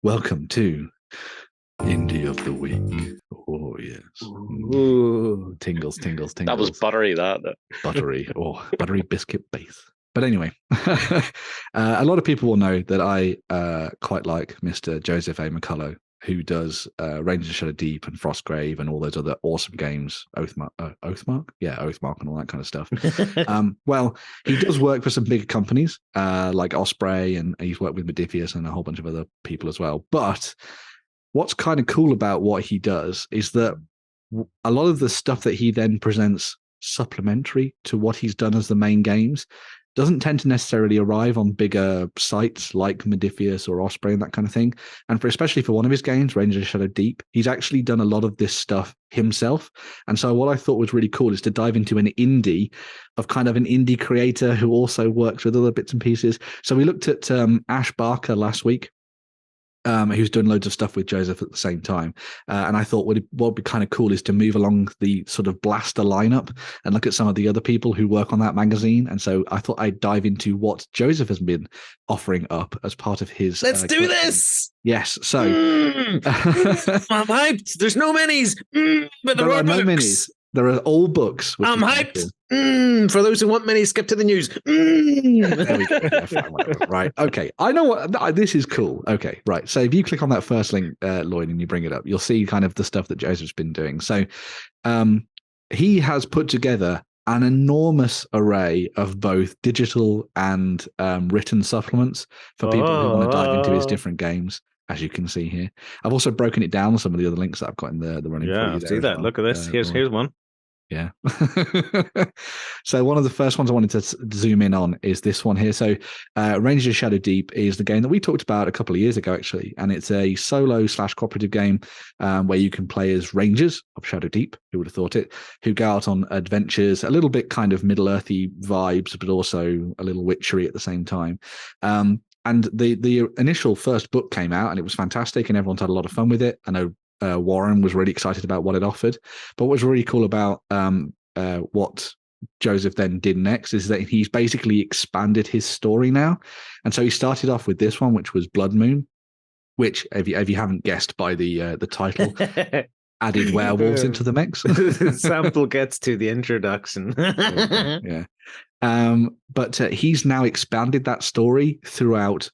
Welcome to Indie of the Week. Oh, yes. Ooh. Tingles, tingles, tingles. That was buttery, that. Buttery. Oh, buttery biscuit base. But anyway, a lot of people will know that I quite like Mr. Joseph A. McCullough, who does Rangers of Shadow Deep and Frostgrave and all those other awesome games. Oathmark? Yeah, Oathmark and all that kind of stuff. Well, he does work for some bigger companies like Osprey, and he's worked with Modifius and a whole bunch of other people as well. But what's kind of cool about what he does is that a lot of the stuff that he then presents supplementary to what he's done as the main games doesn't tend to necessarily arrive on bigger sites like Modifius or Osprey and that kind of thing. And especially for one of his games, Rangers of Shadow Deep, he's actually done a lot of this stuff himself. And so what I thought was really cool is to dive into an indie of kind of an indie creator who also works with other bits and pieces. So we looked at Ash Barker last week, who's doing loads of stuff with Joseph at the same time. And I thought what would be kind of cool is to move along the sort of blaster lineup and look at some of the other people who work on that magazine. And so I thought I'd dive into what Joseph has been offering up as part of his... Let's do this! Yes, so... I'm hyped! There's no minis! But there are no books. minis. There are all books. I'm hyped! For those who want minis, skip to the news. There we go. Yeah, fine, whatever. Right. Okay. I know what this is cool. Okay. Right. So if you click on that first link, Lloyd, and you bring it up, you'll see kind of the stuff that Joseph's been doing. So he has put together an enormous array of both digital and written supplements for people who want to dive into his different games, as you can see here. I've also broken it down on some of the other links that I've got in the running. Yeah, for you see that. well. Look at this. Here's one. Yeah. So one of the first ones I wanted to zoom in on is this one here. So Rangers of Shadow Deep is the game that we talked about a couple of years ago, actually. And it's a solo/cooperative game where you can play as Rangers of Shadow Deep, who would have thought it, who go out on adventures, a little bit kind of Middle-earthy vibes, but also a little witchery at the same time. And the initial first book came out and it was fantastic and everyone's had a lot of fun with it. I know Warren was really excited about what it offered. But what was really cool about what Joseph then did next is that he's basically expanded his story now. And so he started off with this one, which was Blood Moon, which, if you haven't guessed by the title, added werewolves into the mix. Sample gets to the introduction. Yeah. But he's now expanded that story throughout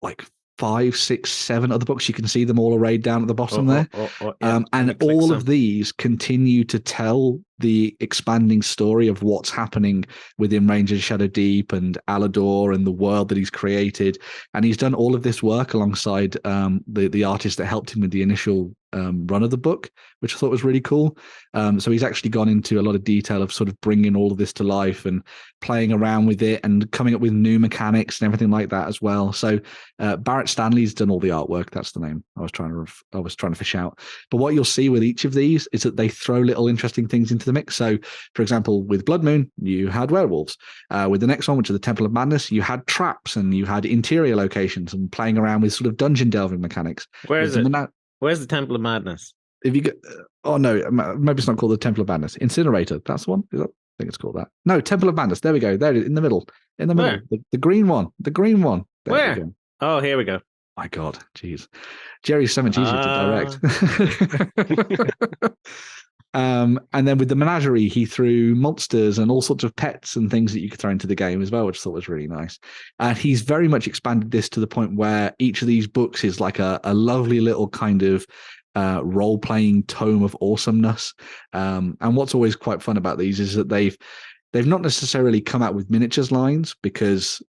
like 5, 6, 7 other books. You can see them all arrayed down at the bottom there. Yeah. And all of these continue to tell the expanding story of what's happening within Rangers of Shadow Deep and Alador and the world that he's created. And he's done all of this work alongside the artist that helped him with the initial run of the book, which I thought was really cool. So he's actually gone into a lot of detail of sort of bringing all of this to life and playing around with it and coming up with new mechanics and everything like that as well. So Barrett Stanley's done all the artwork. That's the name I was trying to fish out. But what you'll see with each of these is that they throw little interesting things into the mix. So, for example, with Blood Moon, you had werewolves. With the next one, which is the Temple of Madness, you had traps and you had interior locations and playing around with sort of dungeon delving mechanics. Where is it? Where's the Temple of Madness? If you go, oh no, maybe it's not called the Temple of Madness. Incinerator, that's the one. I think it's called that. No, Temple of Madness. There we go. There, in the middle. In the middle. The green one. The green one. There Where? Oh, here we go. My God, jeez. Jerry's so much easier to direct. And then with the menagerie, he threw monsters and all sorts of pets and things that you could throw into the game as well, which I thought was really nice. And he's very much expanded this to the point where each of these books is like a lovely little kind of role-playing tome of awesomeness. And what's always quite fun about these is that they've not necessarily come out with miniatures lines, because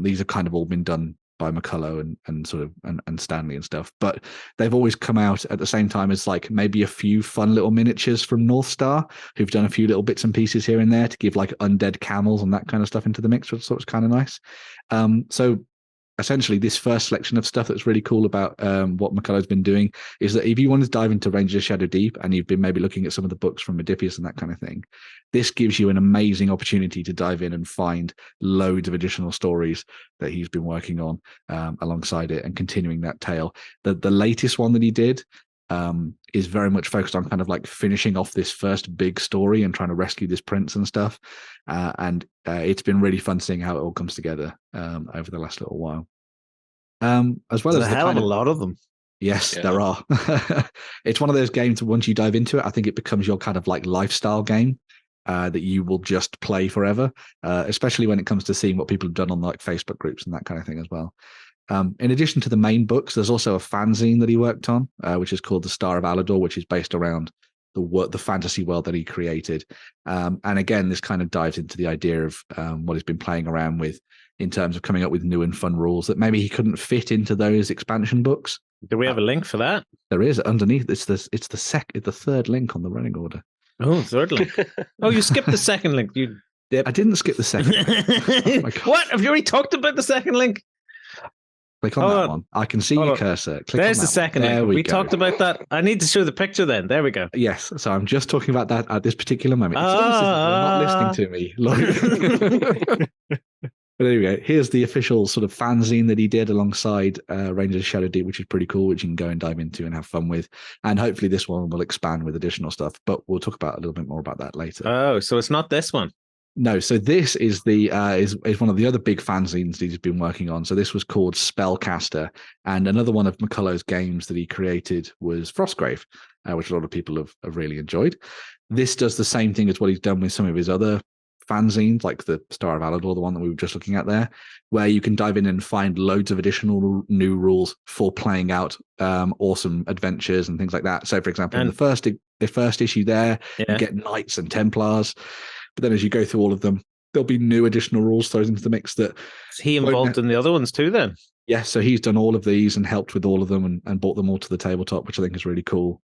these have kind of all been done by McCullough and sort of and Stanley and stuff, but they've always come out at the same time as like maybe a few fun little miniatures from North Star, who've done a few little bits and pieces here and there to give like undead camels and that kind of stuff into the mix, which I thought was kind of nice. So essentially this first selection of stuff that's really cool about what McCullough's been doing is that if you want to dive into Rangers of Shadow Deep and you've been maybe looking at some of the books from Modifius and that kind of thing, this gives you an amazing opportunity to dive in and find loads of additional stories that he's been working on alongside it and continuing that tale. The latest one that he did is very much focused on kind of like finishing off this first big story and trying to rescue this prince and stuff. And it's been really fun seeing how it all comes together over the last little while. As well There's as a the hell of kind a of lot of them. yes, Yeah. there are. It's one of those games that once you dive into it, I think it becomes your kind of like lifestyle game that you will just play forever, especially when it comes to seeing what people have done on like Facebook groups and that kind of thing as well. In addition to the main books, there's also a fanzine that he worked on, which is called The Star of Alador, which is based around the fantasy world that he created. And again, this kind of dives into the idea of what he's been playing around with in terms of coming up with new and fun rules that maybe he couldn't fit into those expansion books. Do we have a link for that? There is underneath. It's the third link on the running order. Oh, third link. Oh, you skipped the second link. You dip. I didn't skip the second. Oh my God. What? Have you already talked about the second link? Click on Hold that on. one. I can see Hold your on. cursor. Click There's on the that second one. link. There We we go. talked about that. I need to show the picture then. There we go. Yes, so I'm just talking about that at this particular moment. It's almost as if you're not listening to me. But anyway, here's the official sort of fanzine that he did alongside Rangers of Shadow Deep, which is pretty cool, which you can go and dive into and have fun with. And hopefully this one will expand with additional stuff, but we'll talk about a little bit more about that later. Oh, so it's not this one. No, so this is the is one of the other big fanzines that he's been working on. So this was called Spellcaster, and another one of McCullough's games that he created was Frostgrave, which a lot of people have really enjoyed. This does the same thing as what he's done with some of his other fanzines, like the Star of Alador, the one that we were just looking at there, where you can dive in and find loads of additional new rules for playing out awesome adventures and things like that. So, for example, in the first issue there, you get Knights and Templars. But then as you go through all of them, there'll be new additional rules thrown into the mix that... Is he involved in the other ones too then? Yeah, so he's done all of these and helped with all of them and brought them all to the tabletop, which I think is really cool.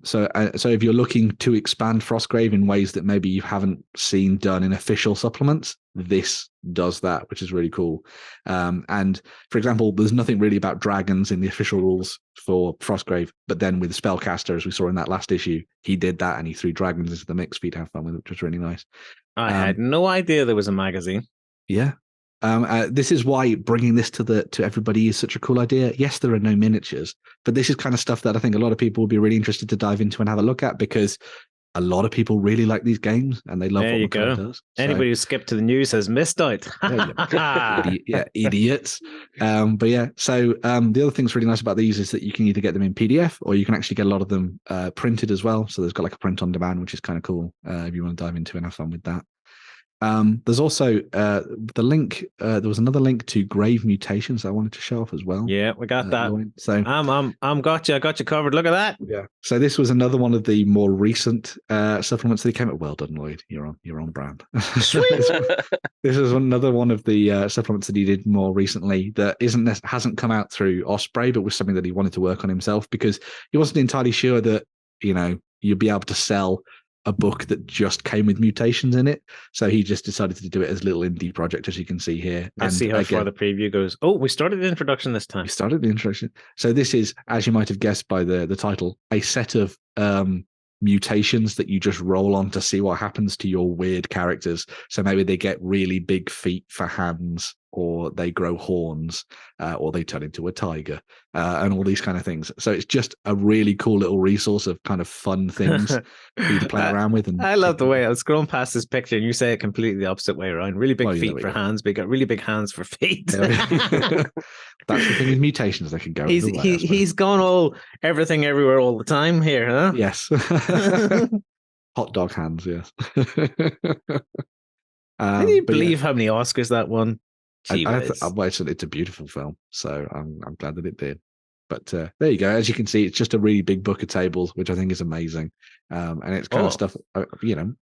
So if you're looking to expand Frostgrave in ways that maybe you haven't seen done in official supplements, this does that, which is really cool. And for example, there's nothing really about dragons in the official rules for Frostgrave, but then with Spellcaster, as we saw in that last issue, he did that and he threw dragons into the mix for you to have fun with, which was really nice. I had no idea there was a magazine. Yeah. This is why bringing this to everybody is such a cool idea. Yes, there are no miniatures, but this is kind of stuff that I think a lot of people will be really interested to dive into and have a look at, because a lot of people really like these games and they love there what you McCullough go. does. Anybody who skipped to the news has missed out. Idiots. But yeah, so the other thing that's really nice about these is that you can either get them in PDF or you can actually get a lot of them printed as well. So there's got like a print on demand, which is kind of cool if you want to dive into and have fun with that. There's also the link. There was another link to Grave Mutations that I wanted to show off as well. Yeah, we got that. Lloyd. So I'm got you. I got you covered. Look at that. Yeah. So this was another one of the more recent supplements that he came up. Well done, Lloyd. You're on brand. Sweet. This is another one of the supplements that he did more recently that hasn't come out through Osprey, but was something that he wanted to work on himself because he wasn't entirely sure that you'd be able to sell a book that just came with mutations in it. So he just decided to do it as a little indie project, as you can see here. Let's see how far the preview goes. Oh, we started the introduction this time. We started the introduction. So this is, as you might have guessed by the title, a set of mutations that you just roll on to see what happens to your weird characters. So maybe they get really big feet for hands, or they grow horns, or they turn into a tiger, and all these kind of things. So it's just a really cool little resource of kind of fun things for you to play around with. And I love the way I was scrolling past this picture and you say it completely the opposite way around. Really big feet for go. hands, but you got really big hands for feet. That's the thing with mutations, they can go. He's gone all everything everywhere all the time here, huh? Yes. Hot dog hands, yes. Can you believe how many Oscars that won? It's a beautiful film, so I'm glad that it did. But there you go. As you can see, it's just a really big book of tables, which I think is amazing. And it's kind of stuff,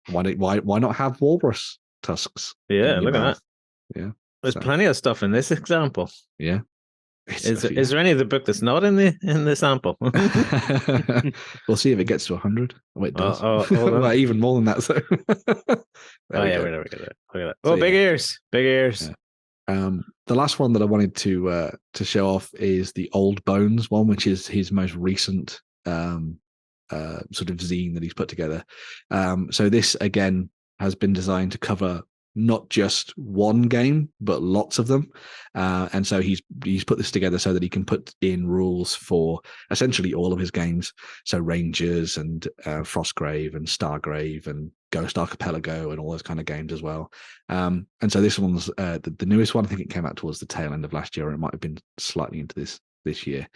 why not have walrus tusks? Yeah, look at that. Yeah. There's plenty of stuff in this example. Yeah. Is there any of the book that's not in the sample? We'll see if it gets to 100. Oh, it does. Well, even more than that. So. There we go. Oh, big ears. Big ears. Yeah. The last one that I wanted to show off is the Old Bones one, which is his most recent sort of zine that he's put together. So this again has been designed to cover not just one game, but lots of them. And so he's put this together so that he can put in rules for essentially all of his games. So Rangers and Frostgrave and Stargrave and Ghost Archipelago and all those kind of games as well. And so this one's the newest one. I think it came out towards the tail end of last year, or it might have been slightly into this year.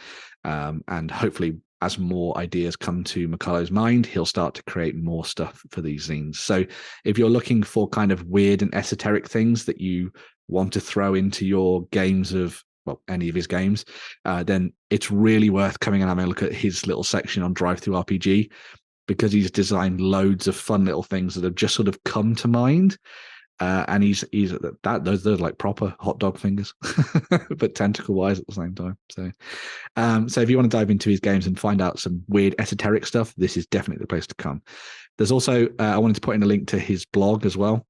And hopefully, as more ideas come to McCullough's mind, he'll start to create more stuff for these zines. So if you're looking for kind of weird and esoteric things that you want to throw into your games of, well, any of his games, then it's really worth coming and having a look at his little section on DriveThruRPG, because he's designed loads of fun little things that have just sort of come to mind. And he's those are like proper hot dog fingers, but tentacle wise at the same time. So if you want to dive into his games and find out some weird esoteric stuff, this is definitely the place to come. There's also I wanted to put in a link to his blog as well.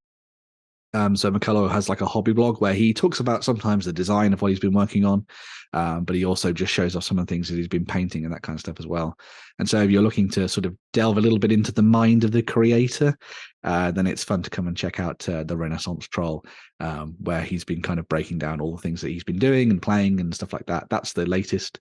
So McCullough has like a hobby blog where he talks about sometimes the design of what he's been working on, but he also just shows off some of the things that he's been painting and that kind of stuff as well. And so if you're looking to sort of delve a little bit into the mind of the creator, then it's fun to come and check out the Renaissance Troll, where he's been kind of breaking down all the things that he's been doing and playing and stuff like that. That's the latest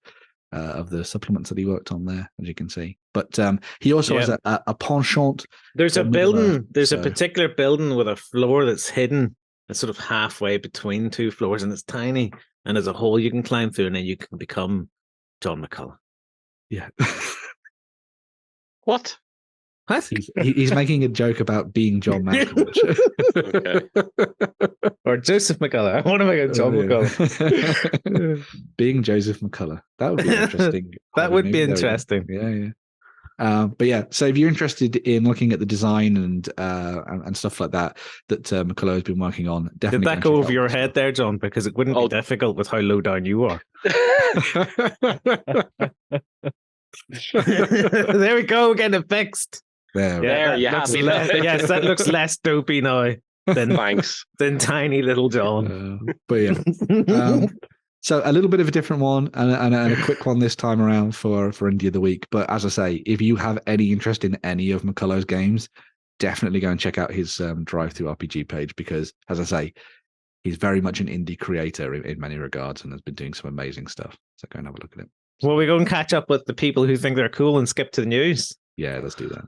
of the supplements that he worked on there, as you can see. But he also has a penchant. There's a building. There's a particular building with a floor that's hidden. It's sort of halfway between two floors, and it's tiny. And there's a hole you can climb through, and then you can become John McCullough. Yeah. What? What? He's making a joke about being John Malkovich. Or Joseph McCullough. I want to make a John McCullough. Being Joseph McCullough. That would be interesting. That would be interesting. Yeah. But yeah, so if you're interested in looking at the design and stuff like that McCullough has been working on, definitely. Did that go over your head there, John? Because it wouldn't be difficult with how low down you are. There we go, getting it fixed. There you have me. Yes, that looks less dopey now than Thanks. Than tiny little John. But yeah. So a little bit of a different one and a quick one this time around for Indie of the Week. But as I say, if you have any interest in any of McCullough's games, definitely go and check out his DriveThruRPG page, because, as I say, he's very much an indie creator in many regards and has been doing some amazing stuff. So go and have a look at it. Well, we go and catch up with the people who think they're cool and skip to the news. Yeah, let's do that.